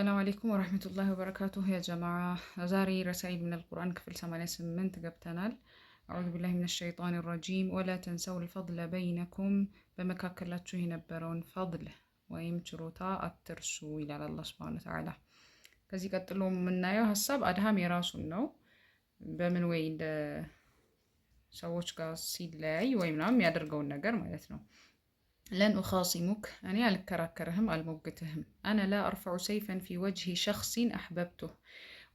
السلام عليكم ورحمة الله وبركاته يا جماعة. زاري رسائل من القرآن كفل 88 قبتنال. أعوذ بالله من الشيطان الرجيم ولا تنسوا الفضل بينكم بمكاكلاتشو ينبرون فضل ويمشروتا أترسو إلى الله سبحانه وتعالى. كذي قتلهم منا يو حساب أدهم يراسون نو بمن وين سووش قاسيد لاي ويمنام يادرقون نقر مالتنو. لن أخاصمك أنا الكراكرهم الموقتهم أنا لا أرفع سيفا في وجه شخص أحببته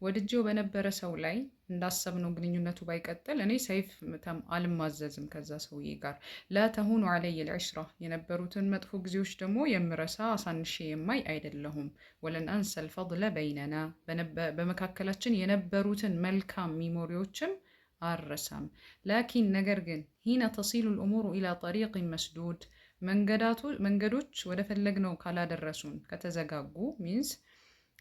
ወድጄው በነበረ ሰው ላይ እንዳሰብነው ግንኙነቱ ባይቀጥል እኔ ሰይፍ አልማዘዝም ከዛ ሰውዬ ጋር ላ ተሁኑ ዐለየ ልዕሽራ የነበሩትን መጥፎ ጊዜዎች ደግሞ የምረሳ አሳንሼ የማይ አይደለሁም ወለን አንሰል ፈድለ በይነና በመካከላችን የነበሩትን መልካም ሚሞሪዎችም አልረሳም ላኪን ነገር ግን ሂነ ተሲሉ ልእሙሩ ኢላ ጠሪቅን መስዱድ መንገዶች ወደ ፈለግነው ካላደረሱን ከተዘጋጉ ሚንስ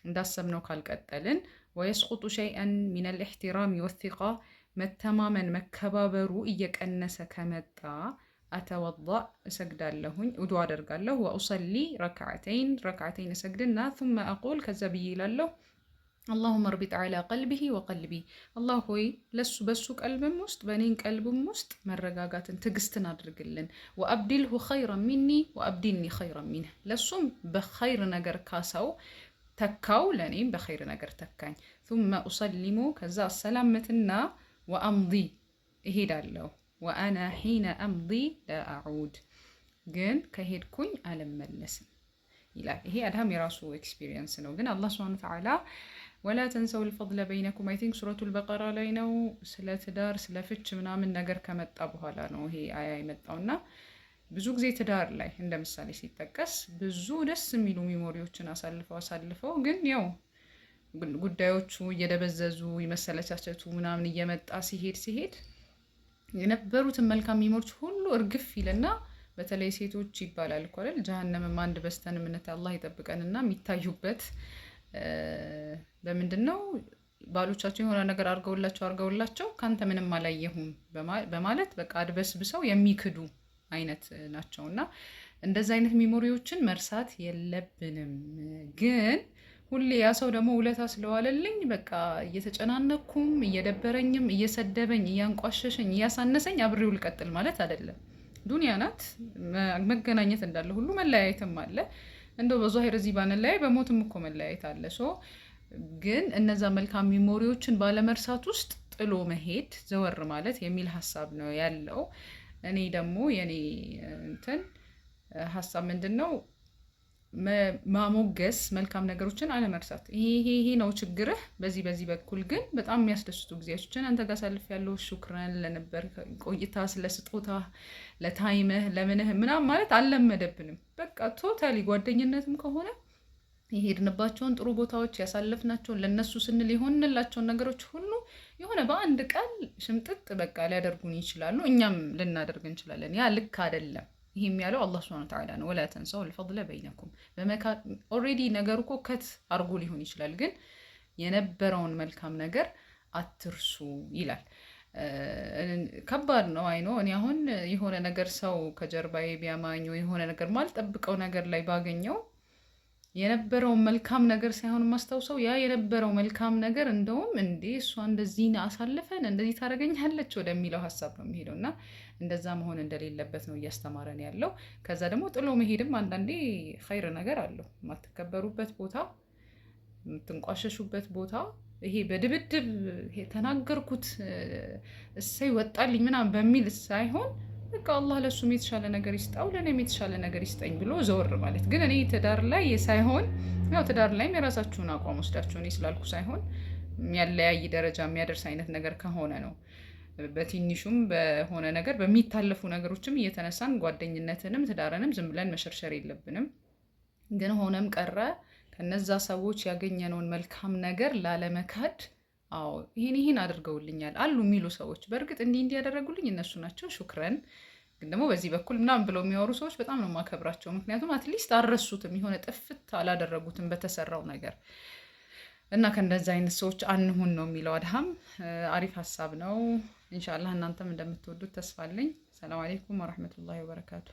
እንዳሰብነው ካልቀጠልን ወይስቁጡ ሸይአን ሚን አልኢሕቲራም ወሲቃ መተማመን መከባበሩ እየቀነሰ ከመጣ አተወضእ እሰግዳለሁኝ ውዱእ አደርጋለሁ ወኡሰሊ ረክዓተይን እሰግድና ثم أقول ከዛ ብዬ እላለሁ اللهم اربط على قلبه وقلبي الله ሆይ ለሱ በሱ ቀልብም ውስጥ በኔን ቀልብም ውስጥ መረጋጋትን ትግስትን አድርግልን ወአብዲልሁ ኸይረን ሚኒ ወአብዲልኒ ኸይረን ሚንህ ለሱም በኸይር ነገር ካሳው ተካው ለኔም በኸይር ነገር ተካኝ ثم أسلم ከዛ ሰላምትና وأمضي እሄዳለሁ وأنا حين أمضي لا أعود ግን ከሄድኩኝ አልመለስም ይላል ይሄ አድሃም የራሱ ኤክስፒሪየንስ ነው ግን አላህ Subhanahu Wa Ta'ala ولا تنسوا الفضل بينكم I think ሱረቱ البقرة ላይ ነው ስለ ትዳር ስለ ፍች ምናምን ነገር ከመጣ በኋላ ነው ይሄ አያ የመጣውና ብዙ ጊዜ ትዳር ላይ እንደ ምሳሌ ሲጠቀስ ብዙ ደስ የሚሉ ሚሞሪዎችን አሳልፈው ግን ያው ጉዳዮቹ እየደበዘዙ ይመሰለቻቸቱ ምናምን እየመጣ ሲሄድ የነበሩትን መልካም ሚሞሪዎች ሁሉ እርግፍ ይልና በተለይ ሴቶች ይባላል እኮ አይደል ጀሃነም አንድ በስተን ምንተ አላህ ይጠብቀንና የሚታዩበት በምንድነው ባሎቻቸው የሆነ ነገር አርገውላቸው ካንተ ምንም አላየሁም በማለት በቃ አድበስብሰው የሚክዱ አይነት ናቸውና እንደዛ አይነት ሚሞሪዎችን መርሳት የለብንም ግን ሁሌ ያ ሰው ደግሞ ውለታ ስለዋለልኝ በቃ እየተጨናነኩም እየደበረኝም እየሰደበኝ እያንቋሸሸኝ እያሳነሰኝ አብሬው ልቀጥል ማለት አይደለም ዱንያ ናት መገናኘት እንዳለ ሁሉ መለያየትም አለ እንደው በዛሂር እዚህ ባንለያይ በሞትም እኮ መለያየት አለ ግን እነዛ መልካም ሚሞሪዎችን ባለመርሳት ውስጥ ጥሎ መሄድ ዘወር ማለት የሚል ሐሳብ ነው ያለው እኔ ደግሞ የኔ ሐሳብ ምንድነው ማሞገስ መልካም ነገሮችን አለመርሳት ይሄ ነው ችግርህ በዚህ በኩል ግን በጣም የሚያስደስቱ ጊዜያችን አንተ ጋር ሳልፍ ያለው ሹክራን ለነበር ቆይታ ስለ ስጦታ ለታይምህ ለምንህ ምናምን ማለት አልለመደብንም በቃ ቶታሊ ጓደኝነትም ከሆነ የሄድንባቸውን ጥሩ ቦታዎች ያሳለፍናቸውን ለነሱ ስንል የሆንላቸውን ነገሮች ሁሉ የሆነ በአንድ ቀን ሽምጥጥ በቃ ሊያደርጉን ይችላሉ እኛም ልናደርግ እንችላለን ያ ልክ አይደለም ይሄም ያለው አላህ Subhanahu Wa Ta'ala ነው ولا تنسوا الفضل بينكم ኦሬዲ ነገሩ እኮ ከት አርጎ ሊሆን ይችላል ግን የነበረውን መልካም ነገር አትርሱ ይላል ከባድ ነው አይኖ እኔ አሁን የሆነ ነገር ሰው ከጀርባዬ ቢያማኝ የሆነ ነገር ማልጠብቀው ነገር ላይ ባገኘው የነበረው መልካም ነገር ሳይሆን ማስተውሰው ያ የነበረው መልካም ነገር እንደውም እንዴ እሷ እንደዚህ አሳልፈን እንደዚህ ታረጋኛለች ወደሚለው ሐሳብ ነው የሚሄደውና እንደዛ መሆን እንደሌለበት ነው እያስተማረን ያለው ከዛ ደግሞ ጥሎ መሄድም አንዳንዴ ኸይር ነገር አለው ማትከበሩበት ቦታ የምትንቋሸሹበት ቦታ ይሄ በድብድብ ተናገርኩት እሰይ ወጣልኝ ምናምን በሚል ሳይሆን በቃ አላህ ለሱም የተሻለ ነገር ይስጣው ለኔም የተሻለ ነገር ይስጠኝ ብሎ ዘወር ማለት ግን እኔ ትዳር ላይ ሳይሆን ያው ትዳር ላይ የራሳችሁን አቋም ወስዳችሁ እኔ ስላልኩ ሳይሆን የሚያለያይ ደረጃ የሚያደርስ አይነት ነገር ከሆነ ነው በትንሹም በሆነ ነገር በሚታለፉ ነገሮችም እየተነሳን ጓደኝነትንም ትዳርንም ዝም ብለን መሸርሸር የለብንም ግን ሆነም ቀረ ከነዛ ሰዎች ያገኘነውን መልካም ነገር ላለመካድ አዎ ይሄን አድርገውልኛል አሉ የሚሉ ሰዎች በእርግጥ እንዲህ ያደረጉልኝ እነሱ ናቸው ሹክራን ግን ደግሞ በዚህ በኩል ምናምን ብለው የሚያወሩ ሰዎች በጣም ነው ማከብራቸው ምክንያቱም አትሊስት አልረሱትም የሆነ ጥፍት አላደረጉትም በተሰራው ነገር እና ከእንደዛ አይነት ሰዎች አንሁን ነው የሚለው አድሃም አሪፍ ሐሳብ ነው ኢንሻአላህ እናንተም እንደምትወዱት ተስፋ አለኝ ሰላም አለይኩም ወራህመቱላሂ ወበረካቱ